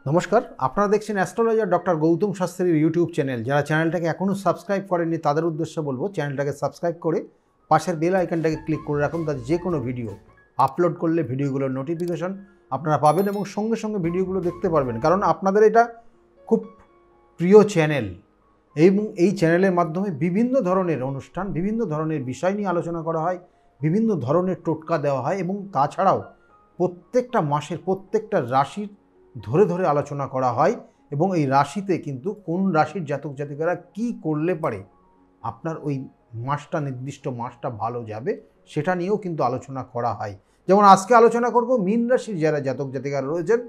নমস্কার, আপনারা দেখছেন অ্যাস্ট্রোলজার ডক্টর গৌতম শাস্ত্রীর ইউটিউব চ্যানেল। যারা চ্যানেলটাকে এখনও সাবস্ক্রাইব করেননি তাদের উদ্দেশ্যে বলবো চ্যানেলটাকে সাবস্ক্রাইব করে পাশের বেল আইকনটাকে ক্লিক করে রাখুন, তাতে যে কোনো ভিডিও আপলোড করলে ভিডিওগুলোর নোটিফিকেশন আপনারা পাবেন এবং সঙ্গে সঙ্গে ভিডিওগুলো দেখতে পারবেন। কারণ আপনাদের এটা খুব প্রিয় চ্যানেল এবং এই চ্যানেলের মাধ্যমে বিভিন্ন ধরনের অনুষ্ঠান, বিভিন্ন ধরনের বিষয় নিয়ে আলোচনা করা হয়, বিভিন্ন ধরনের টোটকা দেওয়া হয় এবং তাছাড়াও প্রত্যেকটা মাসের প্রত্যেকটা রাশির ধরে ধরে আলোচনা করা হয় এবং এই রাশিতে কিন্তু কোন রাশির জাতক জাতিকারা কি করলে পারে আপনার ওই মাসটা, নির্দিষ্ট মাসটা ভালো যাবে সেটা নিয়েও কিন্তু আলোচনা করা হয়। যেমন আজকে আলোচনা করব মীন রাশির যারা জাতক জাতিকারা রয়েছেন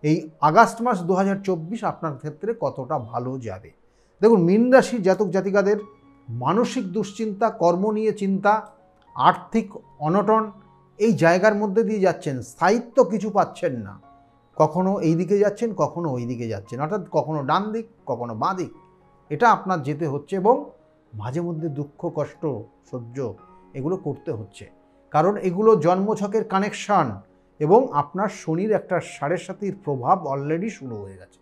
এই আগস্ট মাস 2024 আপনার ক্ষেত্রে কতটা ভালো যাবে। দেখুন, মীন রাশির জাতক জাতিকাদের মানসিক দুশ্চিন্তা, কর্ম নিয়ে চিন্তা, আর্থিক অনটন এই জায়গার মধ্যে দিয়ে যাচ্ছেন, স্থায়িত্ব কিছু পাচ্ছেন না। কখনো এই দিকে যাচ্ছেন, কখনো ওই দিকে যাচ্ছেন, অর্থাৎ কখনো ডান দিক, কখনো বাঁ দিক, এটা আপনার যেতে হচ্ছে এবং মাঝে মধ্যে দুঃখ কষ্ট সহ্য এগুলো করতে হচ্ছে। কারণ এগুলো জন্মছকের কানেকশান এবং আপনার শনির একটা 7.5 প্রভাব অলরেডি শুরু হয়ে গেছে।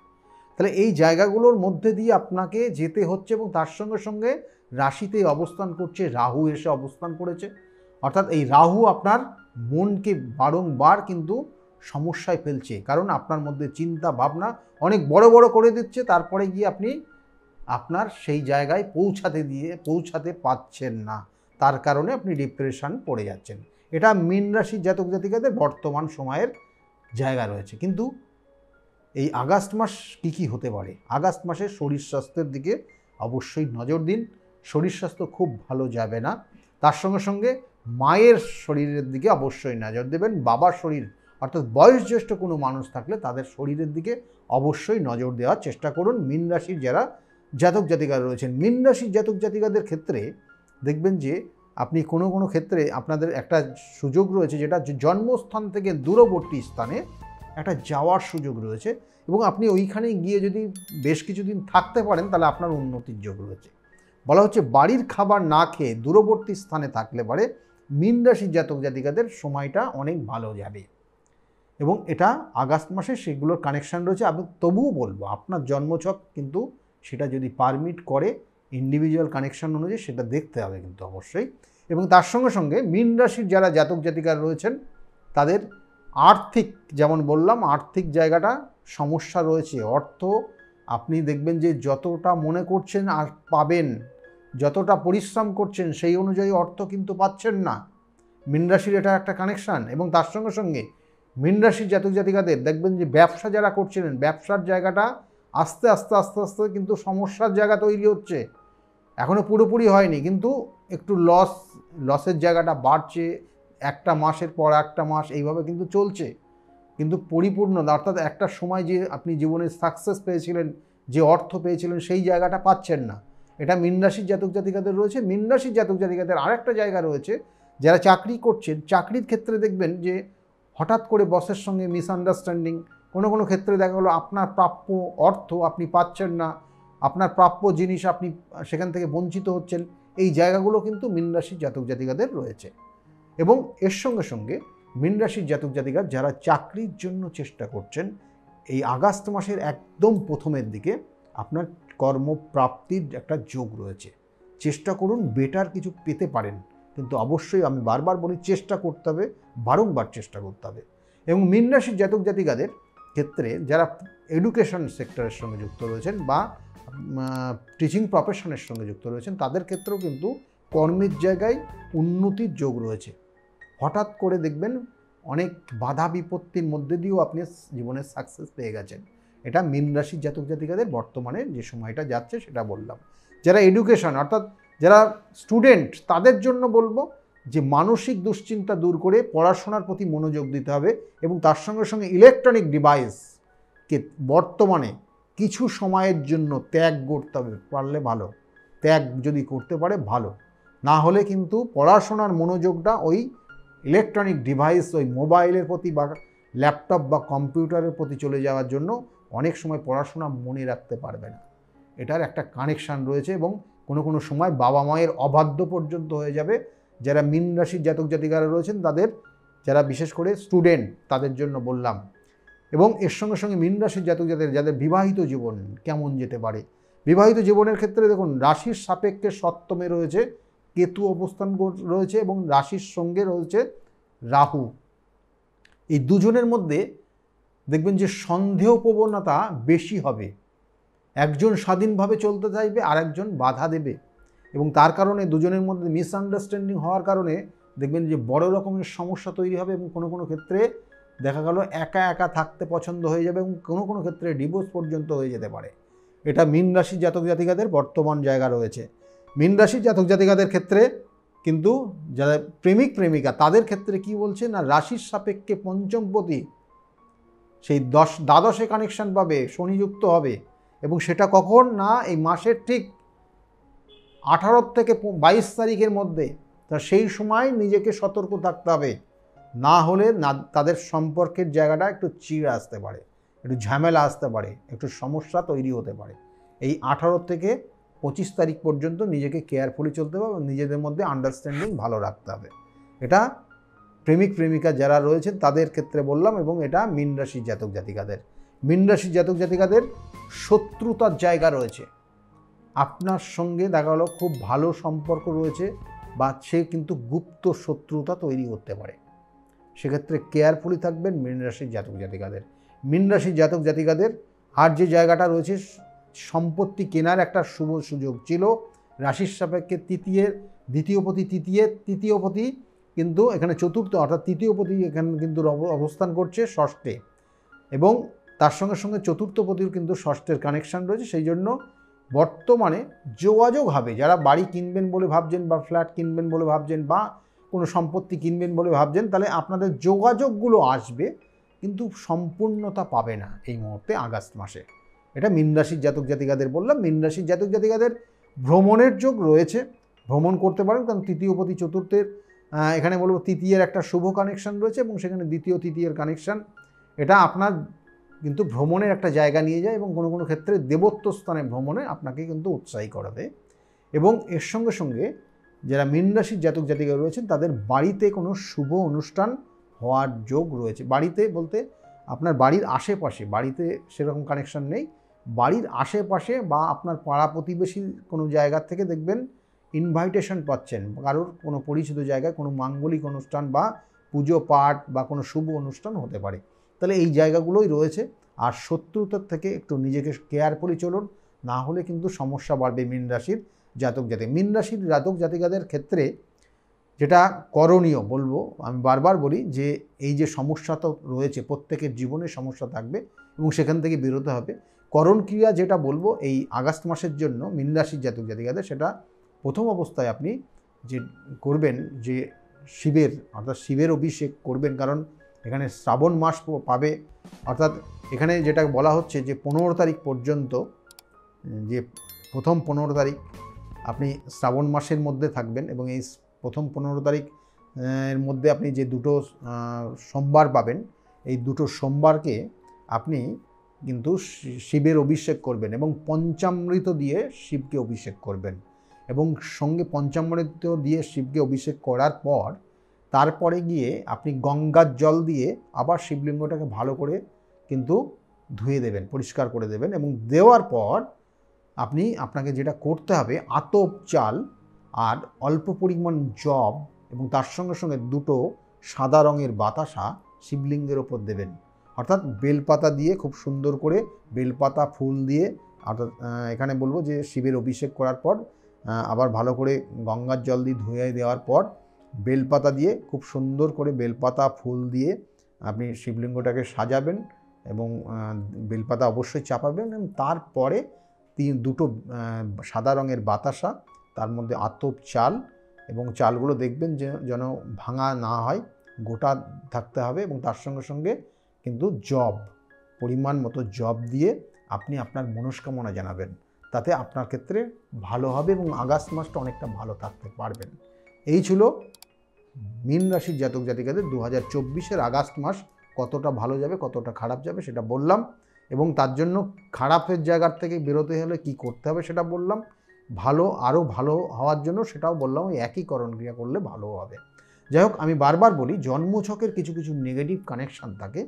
তাহলে এই জায়গাগুলোর মধ্যে দিয়ে আপনাকে যেতে হচ্ছে এবং তার সঙ্গে সঙ্গে রাশিতে অবস্থান করছে রাহু, এসে অবস্থান করেছে। অর্থাৎ এই রাহু আপনার মনকে বারংবার কিন্তু সমস্যায় ফেলছে, কারণ আপনার মধ্যে চিন্তা ভাবনা অনেক বড় বড় করে দিচ্ছে, তারপরে গিয়ে আপনি আপনার সেই জায়গায় পৌঁছাতে পারছেন না, তার কারণে আপনি ডিপ্রেশন পড়ে যাচ্ছেন। এটা মীন রাশির জাতক জাতিকাদের বর্তমান সময়ের জায়গা রয়েছে। কিন্তু এই আগস্ট মাস কী হতে পারে? আগস্ট মাসে শরীর স্বাস্থ্যের দিকে অবশ্যই নজর দিন। শরীর স্বাস্থ্য খুব ভালো যাবে না। তার সঙ্গে সঙ্গে মায়ের শরীরের দিকে অবশ্যই নজর দেবেন। বাবার শরীর অর্থাৎ বয়োজ্যেষ্ঠ কোনো মানুষ থাকলে তাদের শরীরের দিকে অবশ্যই নজর দেওয়ার চেষ্টা করুন। মীন রাশির যারা জাতক জাতিকারা রয়েছেন, মীন রাশির জাতক জাতিকাদের ক্ষেত্রে দেখবেন যে আপনি কোনো কোনো ক্ষেত্রে আপনাদের একটা সুযোগ রয়েছে, যেটা জন্মস্থান থেকে দূরবর্তী স্থানে একটা যাওয়ার সুযোগ রয়েছে এবং আপনি ওইখানে গিয়ে যদি বেশ কিছুদিন থাকতে পারেন তাহলে আপনার উন্নতির যোগ রয়েছে। বলা হচ্ছে বাড়ির খাবার না খেয়ে দূরবর্তী স্থানে থাকলে পারে মীন রাশির জাতক জাতিকাদের সময়টা অনেক ভালো যাবে এবং এটা আগস্ট মাসে সেগুলোর কানেকশান রয়েছে। আমি তবুও বলবো আপনার জন্মছক কিন্তু সেটা যদি পারমিট করে ইন্ডিভিজুয়াল কানেকশান অনুযায়ী সেটা দেখতে হবে কিন্তু অবশ্যই। এবং তার সঙ্গে সঙ্গে মীন রাশির যারা জাতক জাতিকারা রয়েছেন তাদের আর্থিক, যেমন বললাম, আর্থিক জায়গাটা সমস্যা রয়েছে। অর্থ আপনি দেখবেন যে যতটা মনে করছেন আর পাবেন, যতটা পরিশ্রম করছেন সেই অনুযায়ী অর্থ কিন্তু পাচ্ছেন না। মীন রাশির এটা একটা কানেকশান। এবং তার সঙ্গে সঙ্গে মীন রাশির জাতক জাতিকাদের দেখবেন যে ব্যবসা যারা করছিলেন, ব্যবসার জায়গাটা আস্তে আস্তে আস্তে আস্তে কিন্তু সমস্যার জায়গা তৈরি হচ্ছে। এখনও পুরোপুরি হয়নি, কিন্তু একটু লসের জায়গাটা বাড়ছে। একটা মাসের পর একটা মাস এইভাবে কিন্তু চলছে, কিন্তু পরিপূর্ণ অর্থাৎ একটা সময় যে আপনি জীবনে সাকসেস পেয়েছিলেন, যে অর্থ পেয়েছিলেন, সেই জায়গাটা পাচ্ছেন না। এটা মীন রাশির জাতক জাতিকাদের রয়েছে। মীন রাশির জাতক জাতিকাদের আরেকটা জায়গা রয়েছে, যারা চাকরি করছেন, চাকরির ক্ষেত্রে দেখবেন যে হঠাৎ করে বসের সঙ্গে মিসআন্ডারস্ট্যান্ডিং, কোনো কোনো ক্ষেত্রে দেখা গেলো আপনার প্রাপ্য অর্থ আপনি পাচ্ছেন না, আপনার প্রাপ্য জিনিস আপনি সেখান থেকে বঞ্চিত হচ্ছেন। এই জায়গাগুলো কিন্তু মীন রাশির জাতক জাতিকাদের রয়েছে। এবং এর সঙ্গে সঙ্গে মীন রাশির জাতক জাতিকা যারা চাকরির জন্য চেষ্টা করছেন, এই আগস্ট মাসের একদম প্রথমের দিকে আপনার কর্মপ্রাপ্তির একটা যোগ রয়েছে। চেষ্টা করুন বেটার কিছু পেতে পারেন, কিন্তু অবশ্যই আমি বারবার বলি চেষ্টা করতে হবে, বারংবার চেষ্টা করতে হবে। এবং মীন রাশির জাতক জাতিকাদের ক্ষেত্রে যারা এডুকেশন সেক্টরের সঙ্গে যুক্ত রয়েছেন বা টিচিং প্রফেশনের সঙ্গে যুক্ত রয়েছেন, তাদের ক্ষেত্রেও কিন্তু কর্মের জায়গায় উন্নতির যোগ রয়েছে। হঠাৎ করে দেখবেন অনেক বাধা বিপত্তির মধ্যে দিয়েও আপনি জীবনে সাকসেস পেয়ে গেছেন। এটা মীন রাশির জাতক জাতিকাদের বর্তমানে যে সময়টা যাচ্ছে সেটা বললাম। যারা এডুকেশন অর্থাৎ যারা স্টুডেন্ট, তাদের জন্য বলবো যে মানসিক দুশ্চিন্তা দূর করে পড়াশোনার প্রতি মনোযোগ দিতে হবে এবং তার সঙ্গে সঙ্গে ইলেকট্রনিক ডিভাইসকে বর্তমানে কিছু সময়ের জন্য ত্যাগ করতে হবে, পারলে ভালো। ত্যাগ যদি করতে পারে ভালো, না হলে কিন্তু পড়াশোনার মনোযোগটা ওই ইলেকট্রনিক ডিভাইস, ওই মোবাইলের প্রতি বা ল্যাপটপ বা কম্পিউটারের প্রতি চলে যাওয়ার জন্য অনেক সময় পড়াশোনা মনে রাখতে পারবে না। এটার একটা কানেকশান রয়েছে এবং কোনো কোনো সময় বাবা মায়ের অবাধ্য পর্যন্ত হয়ে যাবে। যারা মীন রাশির জাতক জাতিকারা রয়েছেন তাদের, যারা বিশেষ করে স্টুডেন্ট, তাদের জন্য বললাম এবং এর সঙ্গে সঙ্গে মীন রাশির জাতক যাদের বিবাহিত জীবন কেমন যেতে পারে। বিবাহিত জীবনের ক্ষেত্রে দেখুন রাশির সাপেক্ষে সপ্তমে রয়েছে কেতু অবস্থান রয়েছে এবং রাশির সঙ্গে রয়েছে রাহু। এই দুজনের মধ্যে দেখবেন যে সন্দেহ প্রবণতা বেশি হবে, একজন স্বাধীনভাবে চলতে চাইবে আর একজন বাধা দেবে, এবং তার কারণে দুজনের মধ্যে মিসআন্ডারস্ট্যান্ডিং হওয়ার কারণে দেখবেন যে বড় রকমের সমস্যা তৈরি হবে এবং কোনো কোনো ক্ষেত্রে দেখা গেল একা একা থাকতে পছন্দ হয়ে যাবে এবং কোনো কোনো ক্ষেত্রে ডিভোর্স পর্যন্ত হয়ে যেতে পারে। এটা মীন রাশির জাতক জাতিকাদের বর্তমান জায়গা রয়েছে। মীন রাশির জাতক জাতিকাদের ক্ষেত্রে কিন্তু যারা প্রেমিক প্রেমিকা তাদের ক্ষেত্রে কি বলছে না, রাশির সাপেক্ষে পঞ্চমপতি সেই দ্বাদশে কানেকশন পাবে, শনিযুক্ত হবে, এবং সেটা কখন না এই মাসের ঠিক 18 থেকে 22 তারিখের মধ্যে। তা সেই সময় নিজেকে সতর্ক থাকতে হবে, না হলে না তাদের সম্পর্কের জায়গাটা একটু চিড় আসতে পারে, একটু ঝামেলা আসতে পারে, একটু সমস্যা তৈরি হতে পারে। এই 18 থেকে 25 তারিখ পর্যন্ত নিজেকে কেয়ারফুলি চলতে হবে এবং নিজেদের মধ্যে আন্ডারস্ট্যান্ডিং ভালো রাখতে হবে। এটা প্রেমিক প্রেমিকা যারা রয়েছেন তাদের ক্ষেত্রে বললাম, এবং এটা মীন রাশির জাতক জাতিকাদের। মীন রাশির জাতক জাতিকাদের শত্রুতার জায়গা রয়েছে, আপনার সঙ্গে দেখা গেলো খুব ভালো সম্পর্ক রয়েছে বা সে কিন্তু গুপ্ত শত্রুতা তৈরি করতে পারে, সেক্ষেত্রে কেয়ারফুলি থাকবেন মীন রাশির জাতক জাতিকাদের। মীন রাশির জাতক জাতিকাদের আর যে জায়গাটা রয়েছে, সম্পত্তি কেনার একটা শুভ সুযোগ ছিল। রাশির সাপেক্ষে তৃতীয়পতি কিন্তু এখানে চতুর্থ, অর্থাৎ তৃতীয়পতি এখানে কিন্তু অবস্থান করছে ষষ্ঠে, এবং তার সঙ্গে সঙ্গে চতুর্থপতির কিন্তু ষষ্ঠের কানেকশান রয়েছে। সেই জন্য বর্তমানে যোগাযোগ হবে, যারা বাড়ি কিনবেন বলে ভাবছেন বা ফ্ল্যাট কিনবেন বলে ভাবছেন বা কোনো সম্পত্তি কিনবেন বলে ভাবছেন, তাহলে আপনাদের যোগাযোগগুলো আসবে, কিন্তু সম্পূর্ণতা পাবে না এই মুহূর্তে আগস্ট মাসে। এটা মীন রাশির জাতক জাতিকাদের বললাম। মীন রাশির জাতক জাতিকাদের ভ্রমণের যোগ রয়েছে, ভ্রমণ করতে পারেন, কারণ তৃতীয়পতি চতুর্থের এখানে বলবো তৃতীয়ের একটা শুভ কানেকশান রয়েছে এবং সেখানে দ্বিতীয় তৃতীয়ের কানেকশান, এটা আপনার কিন্তু ভ্রমণের একটা জায়গা নিয়ে যায় এবং কোনো কোনো ক্ষেত্রে দেবত্ব স্থানে ভ্রমণে আপনাকে কিন্তু উৎসাহী করাবে। এবং এর সঙ্গে সঙ্গে যারা মীন রাশির জাতক জাতিকা রয়েছেন তাদের বাড়িতে কোনো শুভ অনুষ্ঠান হওয়ার যোগ রয়েছে। বাড়িতে বলতে আপনার বাড়ির আশেপাশে, বাড়িতে সেরকম কানেকশান নেই, বাড়ির আশেপাশে বা আপনার পাড়া প্রতিবেশী কোনো জায়গার থেকে দেখবেন ইনভাইটেশন পাচ্ছেন, কারোর কোনো পরিচিত জায়গায় কোনো মাঙ্গলিক অনুষ্ঠান বা পুজো পাঠ বা কোনো শুভ অনুষ্ঠান হতে পারে। তাহলে এই জায়গাগুলোই রয়েছে। আর শত্রুতার থেকে একটু নিজেকে কেয়ারফুলি চলুন, না হলে কিন্তু সমস্যা বাড়বে মীন রাশির জাতক জাতিকা। মীন রাশির জাতক জাতিকাদের ক্ষেত্রে যেটা করণীয় বলবো, আমি বারবার বলি যে এই যে সমস্যা তো রয়েছে, প্রত্যেকের জীবনে সমস্যা থাকবে এবং সেখান থেকে বেরোতে হবে। করণ ক্রিয়া যেটা বলবো এই আগস্ট মাসের জন্য মীন রাশির জাতক জাতিকাদের, সেটা প্রথম অবস্থায় আপনি যে করবেন যে শিবের, অর্থাৎ শিবের অভিষেক করবেন, কারণ এখানে শ্রাবণ মাস পাবে, অর্থাৎ এখানে যেটা বলা হচ্ছে যে 15 তারিখ পর্যন্ত, যে প্রথম 15 তারিখ আপনি শ্রাবণ মাসের মধ্যে থাকবেন এবং এই প্রথম 15 তারিখ এর মধ্যে আপনি যে দুটো সোমবার পাবেন, এই দুটো সোমবারকে আপনি কিন্তু শিবের অভিষেক করবেন এবং পঞ্চামৃত দিয়ে শিবকে অভিষেক করবেন, এবং সঙ্গে পঞ্চামৃত দিয়ে শিবকে অভিষেক করার পর তারপরে গিয়ে আপনি গঙ্গার জল দিয়ে আবার শিবলিঙ্গটাকে ভালো করে কিন্তু ধুয়ে দেবেন, পরিষ্কার করে দেবেন, এবং দেওয়ার পর আপনাকে যেটা করতে হবে, আতপ চাল আর অল্প পরিমাণ জব এবং তার সঙ্গে সঙ্গে দুটো সাদা রঙের বাতাসা শিবলিঙ্গের ওপর দেবেন। অর্থাৎ বেলপাতা দিয়ে খুব সুন্দর করে বেলপাতা ফুল দিয়ে, অর্থাৎ এখানে বলবো যে শিবের অভিষেক করার পর আবার ভালো করে গঙ্গার জল দিয়ে ধুয়ে দেওয়ার পর বেলপাতা দিয়ে খুব সুন্দর করে বেলপাতা ফুল দিয়ে আপনি শিবলিঙ্গটাকে সাজাবেন এবং বেলপাতা অবশ্যই চাপাবেন, এবং তারপরে দুটো সাদা রঙের বাতাসা, তার মধ্যে আতপ চাল, এবং চালগুলো দেখবেন যে যেন ভাঙা না হয়, গোটা থাকতে হবে, এবং তার সঙ্গে সঙ্গে কিন্তু জব, পরিমাণ মতো জব দিয়ে আপনি আপনার মনস্কামনা জানাবেন, তাতে আপনার ক্ষেত্রে ভালো হবে এবং আগস্ট মাসটা অনেকটা ভালো থাকতে পারবেন। এই ছিল মীন রাশির জাতক জাতিকাদের 2024-এর আগস্ট মাস কতটা ভালো যাবে কতটা খারাপ যাবে সেটা বললাম, এবং তার জন্য খারাপের জায়গার থেকে বেরোতে হলে কি করতে হবে সেটা বললাম, আরও ভালো হওয়ার জন্য সেটাও বললাম, ওই একই করণ ক্রিয়া করলে ভালো হবে। যাই হোক, আমি বারবার বলি জন্মছকের কিছু কিছু নেগেটিভ কানেকশান থাকে,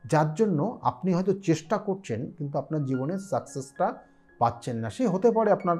যার জন্য আপনি হয়তো চেষ্টা করছেন কিন্তু আপনার জীবনের সাকসেসটা পাচ্ছেন না। সে হতে পারে আপনার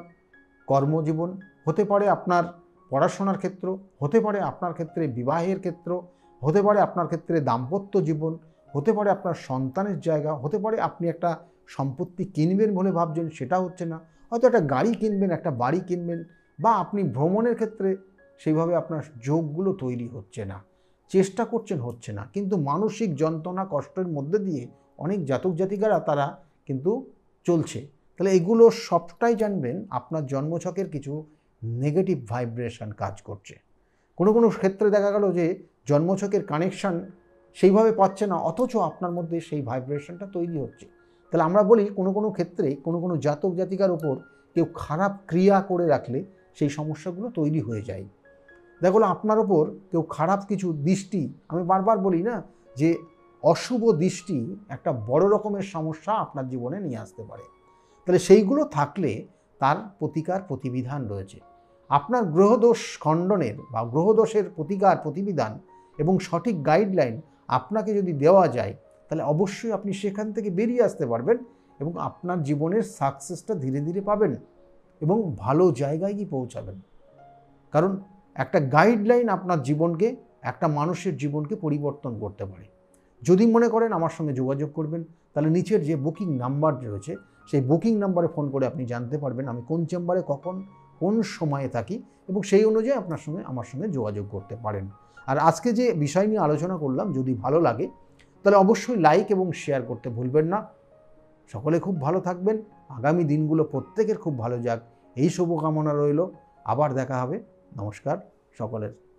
কর্মজীবন, হতে পারে আপনার পড়াশোনার ক্ষেত্র, হতে পারে আপনার ক্ষেত্রে বিবাহের ক্ষেত্র, হতে পারে আপনার ক্ষেত্রে দাম্পত্য জীবন, হতে পারে আপনার সন্তানের জায়গা, হতে পারে আপনি একটা সম্পত্তি কিনবেন বলে ভাবছেন, সেটা হচ্ছে না, হয়তো একটা গাড়ি কিনবেন, একটা বাড়ি কিনবেন, বা আপনি ভ্রমণের ক্ষেত্রে সেইভাবে আপনার যোগগুলো তৈরি হচ্ছে না। চেষ্টা করছেন, হচ্ছে না। কিন্তু মানসিক যন্ত্রণা, কষ্টের মধ্যে দিয়ে অনেক জাতক জাতিকারা তারা কিন্তু চলছে। তাহলে এগুলো সবটাই জানবেন আপনার জন্মছকের কিছু নেগেটিভ ভাইব্রেশন কাজ করছে। কোনো কোনো ক্ষেত্রে দেখা গেল যে জন্মছকের কানেকশান সেইভাবে পাচ্ছে না, অথচ আপনার মধ্যে সেই ভাইব্রেশনটা তৈরি হচ্ছে। তাহলে আমরা বলি কোনো কোনো ক্ষেত্রে কোনো কোনো জাতক জাতিকার ওপর কেউ খারাপ ক্রিয়া করে রাখলে সেই সমস্যাগুলো তৈরি হয়ে যায়। দেখো আপনার ওপর কেউ খারাপ কিছু দৃষ্টি, আমি বারবার বলি না যে অশুভ দৃষ্টি একটা বড় রকমের সমস্যা আপনার জীবনে নিয়ে আসতে পারে। তাহলে সেইগুলো থাকলে তার প্রতিকার প্রতিবিধান রয়েছে। আপনার গ্রহদোষ খণ্ডনের বা গ্রহদোষের প্রতিকার প্রতিবিধান এবং সঠিক গাইডলাইন আপনাকে যদি দেওয়া যায়, তাহলে অবশ্যই আপনি সেখান থেকে বেরিয়ে আসতে পারবেন এবং আপনার জীবনের সাকসেসটা ধীরে ধীরে পাবেন এবং ভালো জায়গায় গিয়ে পৌঁছাবেন। কারণ একটা গাইডলাইন আপনার জীবনকে, একটা মানুষের জীবনকে পরিবর্তন করতে পারে। যদি মনে করেন আমার সঙ্গে যোগাযোগ করবেন, তাহলে নিচের যে বুকিং নাম্বার রয়েছে সেই বুকিং নাম্বারে ফোন করে আপনি জানতে পারবেন আমি কোন চেম্বারে কখন কোন সময়ে থাকি, এবং সেই অনুযায়ী আমার সঙ্গে যোগাযোগ করতে পারেন। আর আজকে যে বিষয় নিয়ে আলোচনা করলাম যদি ভালো লাগে তাহলে অবশ্যই লাইক এবং শেয়ার করতে ভুলবেন না। সকলে খুব ভালো থাকবেন, আগামী দিনগুলো প্রত্যেকের খুব ভালো যাক, এই শুভকামনা রইল। আবার দেখা হবে। নমস্কার সকলের।